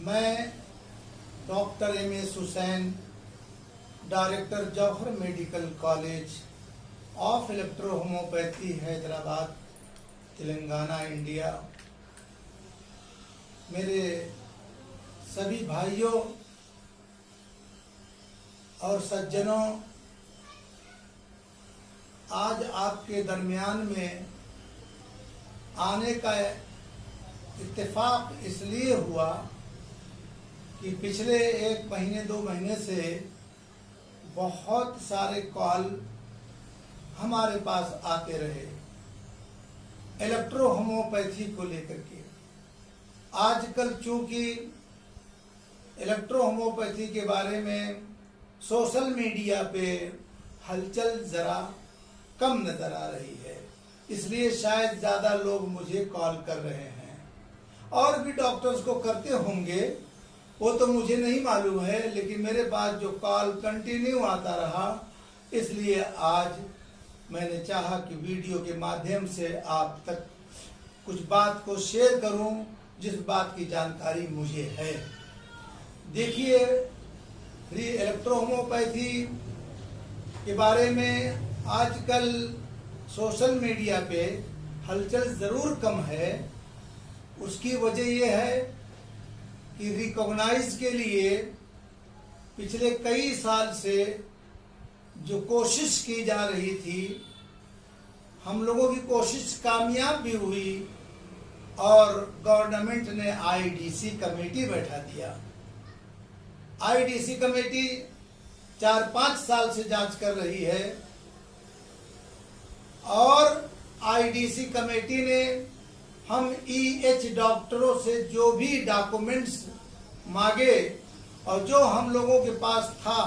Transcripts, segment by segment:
मैं doctor M S. Hussain, director Jauhar medical college of electro homeopathy Hyderabad Telangana India. मेरे सभी भाइयों और सज्जनों, आज आपके दरमियान में आने का इत्तेफाक इसलिए हुआ कि पिछले 1 महीने 2 महीने से बहुत सारे कॉल हमारे पास आते रहे इलेक्ट्रो होम्योपैथी को लेकर के। आजकल चूंकि इलेक्ट्रो होम्योपैथी के बारे में सोशल मीडिया पे हलचल ज़रा कम नज़र आ रही है, इसलिए शायद ज़्यादा लोग मुझे कॉल कर रहे हैं। और भी डॉक्टर्स को करते होंगे, वो तो मुझे नहीं मालूम है, लेकिन मेरे पास जो कॉल कंटिन्यू आता रहा, इसलिए आज मैंने चाहा कि वीडियो के माध्यम से आप तक कुछ बात को शेयर करूं, जिस बात की जानकारी मुझे है। देखिए, इलेक्ट्रो होम्योपैथी के बारे में आजकल सोशल मीडिया पे हलचल ज़रूर कम है। उसकी वजह यह है कि रिकॉग्नाइज के लिए पिछले कई साल से जो कोशिश की जा रही थी, हम लोगों की कोशिश कामयाब भी हुई और गवर्नमेंट ने आईडीसी कमेटी बैठा दिया। आईडीसी कमेटी 4-5 साल से जांच कर रही है और आईडीसी कमेटी ने हम ईएच डॉक्टरों से जो भी डॉक्यूमेंट्स मांगे और जो हम लोगों के पास था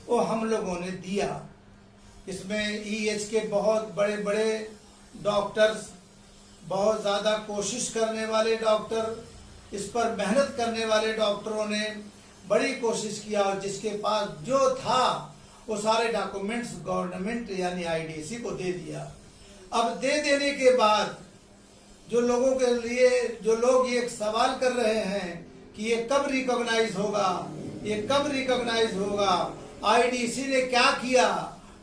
वो हम लोगों ने दिया। इसमें ईएच के बहुत बड़े बड़े डॉक्टर्स, बहुत ज़्यादा कोशिश करने वाले डॉक्टर, इस पर मेहनत करने वाले डॉक्टरों ने बड़ी कोशिश किया और जिसके पास जो था वो सारे डॉक्यूमेंट्स गवर्नमेंट यानी आईडीसी को दे दिया। अब दे देने के बाद जो लोगों के लिए जो लोग ये सवाल कर रहे हैं कि ये कब रिकॉग्नाइज होगा, ये कब रिकॉग्नाइज होगा, आईडीसी ने क्या किया,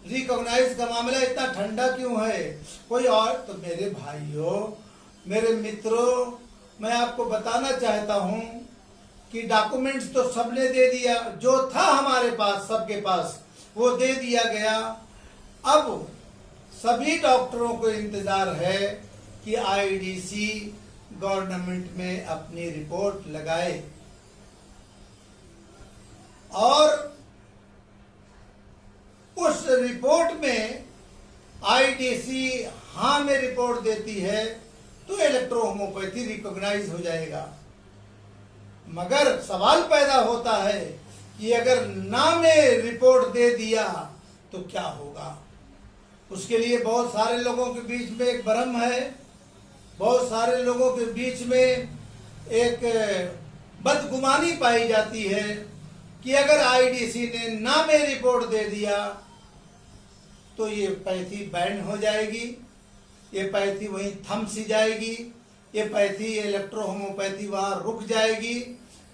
रिकॉग्नाइज का मामला इतना ठंडा क्यों है कोई और। तो मेरे भाइयों, मेरे मित्रों, मैं आपको बताना चाहता हूं कि डॉक्यूमेंट्स तो सबने दे दिया, जो था हमारे पास सबके पास वो दे दिया गया। अब सभी डॉक्टरों को इंतजार है कि आईडीसी गवर्नमेंट में अपनी रिपोर्ट लगाए और उस रिपोर्ट में आईडीसी हाँ में रिपोर्ट देती है तो इलेक्ट्रो होम्योपैथी रिकॉग्नाइज हो जाएगा। मगर सवाल पैदा होता है कि अगर ना में रिपोर्ट दे दिया तो क्या होगा। उसके लिए बहुत सारे लोगों के बीच में एक भ्रम है, बहुत सारे लोगों के बीच में एक बदगुमानी पाई जाती है कि अगर आईडीसी ने ना में रिपोर्ट दे दिया तो ये पैथी बैन हो जाएगी, ये पैथी वहीं थम सी जाएगी, ये पैथी इलेक्ट्रो होम्योपैथी वहां रुक जाएगी।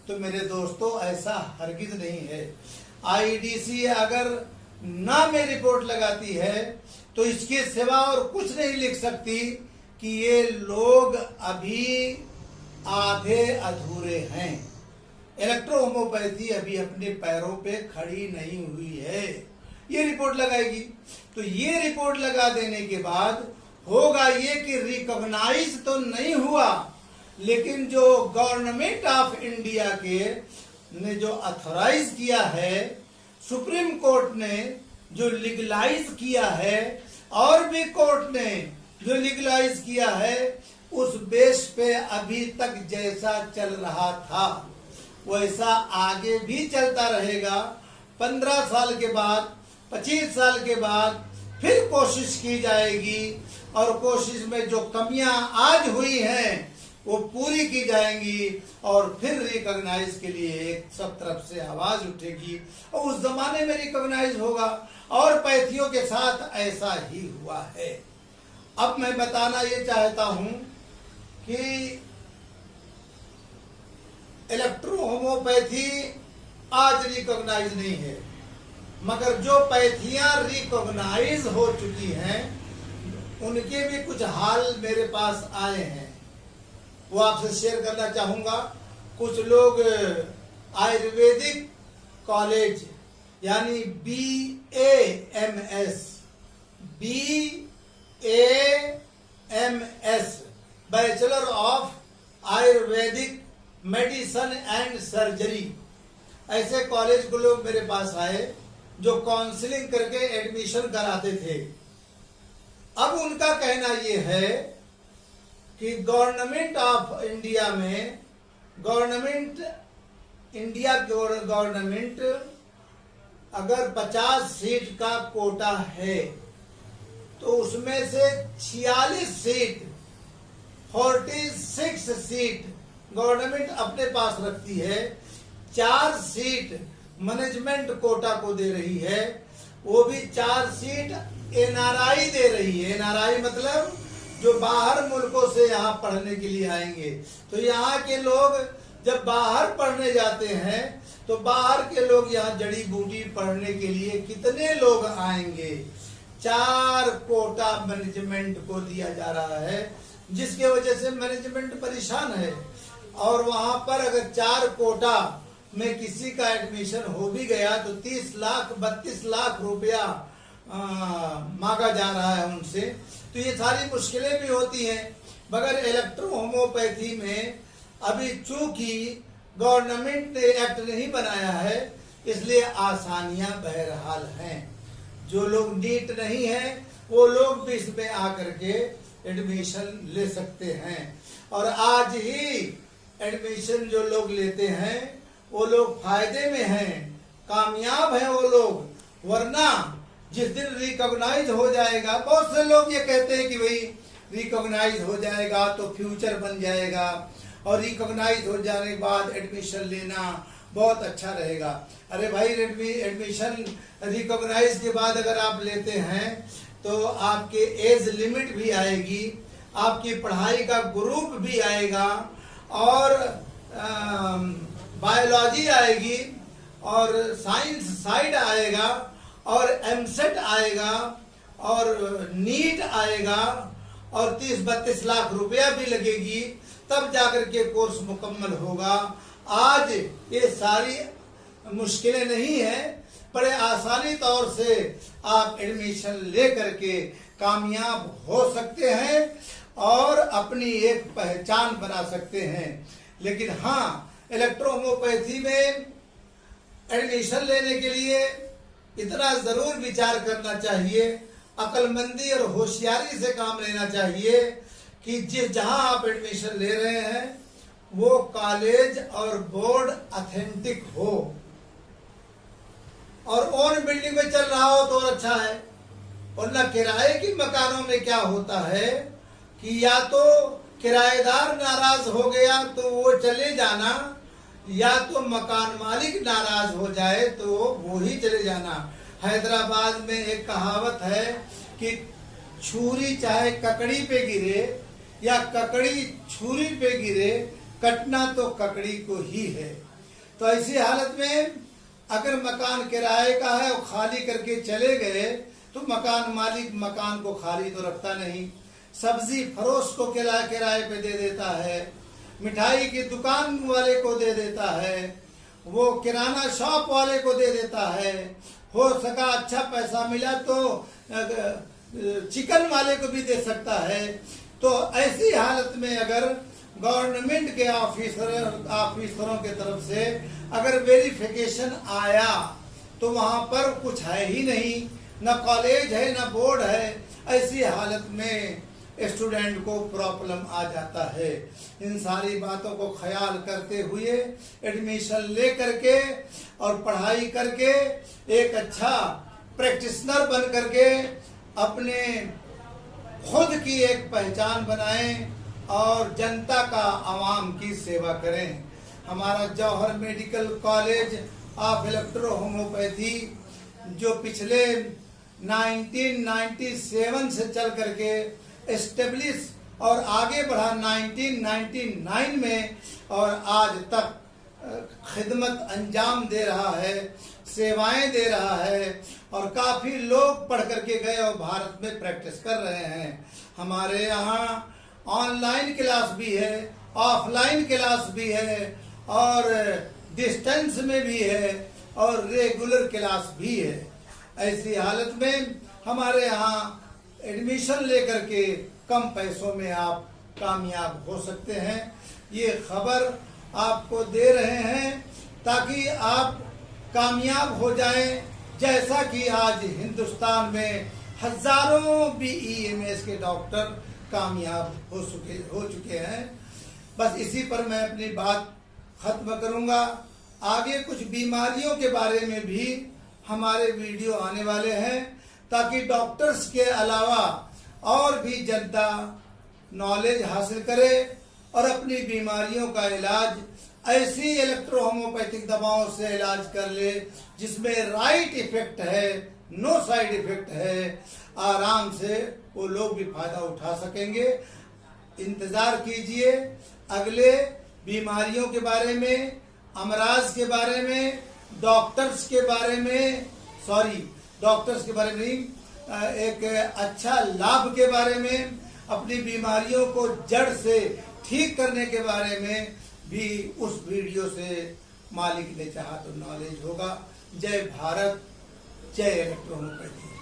तो मेरे दोस्तों, ऐसा हरगिज नहीं है। आईडीसी अगर ना में रिपोर्ट लगाती है तो इसके सिवा और कुछ नहीं लिख सकती कि ये लोग अभी आधे अधूरे हैं, इलेक्ट्रो होम्योपैथी अभी अपने पैरों पे खड़ी नहीं हुई है, ये रिपोर्ट लगाएगी। तो ये रिपोर्ट लगा देने के बाद होगा ये कि रिकॉग्नाइज तो नहीं हुआ, लेकिन जो गवर्नमेंट ऑफ इंडिया के ने जो अथॉराइज किया है, सुप्रीम कोर्ट ने जो लीगलाइज किया है और भी कोर्ट ने जो लीगलाइज किया है, उस बेस पे अभी तक जैसा चल रहा था वैसा आगे भी चलता रहेगा। 15 साल के बाद, 25 साल के बाद फिर कोशिश की जाएगी और कोशिश में जो कमियां आज हुई हैं वो पूरी की जाएंगी और फिर रिकॉग्नाइज के लिए एक सब तरफ से आवाज उठेगी और उस जमाने में रिकॉग्नाइज होगा। और पैथियों के साथ ऐसा ही हुआ है। अब मैं बताना ये चाहता हूं कि इलेक्ट्रो होम्योपैथी आज रिकॉग्नाइज नहीं है, मगर जो पैथियां रिकॉग्नाइज हो चुकी हैं उनके भी कुछ हाल मेरे पास आए हैं, वो आपसे शेयर करना चाहूंगा। कुछ लोग आयुर्वेदिक कॉलेज यानी BAMS bachelor of Ayurvedic medicine and surgery, ऐसे कॉलेज के लोग मेरे पास आए जो काउंसलिंग करके एडमिशन कराते थे। अब उनका कहना यह है कि गवर्नमेंट ऑफ इंडिया में गवर्नमेंट अगर 50 सीट का कोटा है तो उसमें से 46 सीट 46 सीट गवर्नमेंट अपने पास रखती है, 4 सीट मैनेजमेंट कोटा को दे रही है, वो भी 4 सीट NRI दे रही है। NRI मतलब जो बाहर मुल्कों से यहाँ पढ़ने के लिए आएंगे। तो यहाँ के लोग जब बाहर पढ़ने जाते हैं तो बाहर के लोग यहाँ जड़ी बूटी पढ़ने के लिए कितने लोग आएंगे। 4 कोटा मैनेजमेंट को दिया जा रहा है, जिसके वजह से मैनेजमेंट परेशान है। और वहां पर अगर 4 कोटा में किसी का एडमिशन हो भी गया तो 30 लाख 32 लाख रुपया मांगा जा रहा है उनसे। तो ये सारी मुश्किलें भी होती हैं। मगर इलेक्ट्रो होम्योपैथी में अभी चूंकि गवर्नमेंट ने एक्ट नहीं बनाया है, इसलिए आसानियां बहरहाल हैं। जो लोग नीट नहीं है वो लोग भी इसमें आकर के एडमिशन ले सकते हैं। और आज ही एडमिशन जो लोग लेते हैं वो लोग फायदे में हैं, कामयाब हैं वो लोग। वरना जिस दिन रिकॉग्नाइज हो जाएगा, बहुत से लोग ये कहते हैं कि भाई रिकॉग्नाइज हो जाएगा तो फ्यूचर बन जाएगा और रिकॉग्नाइज हो जाने के बाद एडमिशन लेना बहुत अच्छा रहेगा। अरे भाई, एडमिशन रिकॉग्नाइज के बाद अगर आप लेते हैं तो आपके एज लिमिट भी आएगी, आपकी पढ़ाई का ग्रुप भी आएगा, और बायोलॉजी आएगी, और साइंस साइड आएगा, और एमसेट आएगा, और नीट आएगा, और 30-32 लाख रुपया भी लगेगी, तब जाकर के कोर्स मुकम्मल होगा। आज ये सारी मुश्किलें नहीं है, बड़े आसानी तौर से आप एडमिशन ले करके कामयाब हो सकते हैं और अपनी एक पहचान बना सकते हैं। लेकिन हाँ, इलेक्ट्रो होम्योपैथी में एडमिशन लेने के लिए इतना जरूर विचार करना चाहिए, अक्लमंदी और होशियारी से काम लेना चाहिए कि जहां आप एडमिशन ले रहे हैं वो कॉलेज और बोर्ड ऑथेंटिक हो और ओन बिल्डिंग में चल रहा हो तो और अच्छा है। और न किराए की मकानों में क्या होता है कि या तो किराएदार नाराज हो गया तो वो चले जाना, या तो मकान मालिक नाराज हो जाए तो वो ही चले जाना। हैदराबाद में एक कहावत है कि छुरी चाहे ककड़ी पे गिरे या ककड़ी छुरी पे गिरे, कटना तो ककड़ी को ही है। तो ऐसी हालत में अगर मकान किराए का है और खाली करके चले गए तो मकान मालिक मकान को खाली तो रखता नहीं, सब्जी फरोश को किराए पे दे देता है, मिठाई की दुकान वाले को दे देता है, वो किराना शॉप वाले को दे देता है, हो सका अच्छा पैसा मिला तो चिकन वाले को भी दे सकता है। तो ऐसी हालत में अगर गवर्नमेंट के ऑफिसरों के तरफ से अगर वेरिफिकेशन आया तो वहां पर कुछ है ही नहीं, न कॉलेज है न बोर्ड है, ऐसी हालत में स्टूडेंट को प्रॉब्लम आ जाता है। इन सारी बातों को ख्याल करते हुए एडमिशन ले करके और पढ़ाई करके एक अच्छा प्रैक्टिशनर बन करके अपने खुद की एक पहचान बनाएं और जनता का आवाम की सेवा करें। हमारा Jauhar medical college of electro homoeopathy जो पिछले 1997 से चल करके एस्टेब्लिश और आगे बढ़ा 1999 में, और आज तक खिदमत अंजाम दे रहा है, सेवाएं दे रहा है और काफ़ी लोग पढ़ करके गए और भारत में प्रैक्टिस कर रहे हैं। हमारे यहाँ ऑनलाइन क्लास भी है, ऑफलाइन क्लास भी है और डिस्टेंस में भी है और रेगुलर क्लास भी है। ऐसी हालत में हमारे यहाँ एडमिशन लेकर के कम पैसों में आप कामयाब हो सकते हैं। ये खबर आपको दे रहे हैं ताकि आप कामयाब हो जाएं, जैसा कि आज हिंदुस्तान में हजारों BEMS के डॉक्टर कामयाब हो चुके हैं। बस इसी पर मैं अपनी बात खत्म करूंगा। आगे कुछ बीमारियों के बारे में भी हमारे वीडियो आने वाले हैं ताकि डॉक्टर्स के अलावा और भी जनता नॉलेज हासिल करे और अपनी बीमारियों का इलाज ऐसी इलेक्ट्रो होम्योपैथिक दवाओं से इलाज कर ले जिसमें राइट इफेक्ट है, नो साइड इफेक्ट है। आराम से वो लोग भी फायदा उठा सकेंगे। इंतजार कीजिए अगले बीमारियों के बारे में, अमराज के बारे में, डॉक्टर्स के बारे में नहीं, एक अच्छा लाभ के बारे में, अपनी बीमारियों को जड़ से ठीक करने के बारे में भी उस वीडियो से मालिक ने चाहा तो नॉलेज होगा। जय भारत, जय इलेक्ट्रो होम्योपैथी।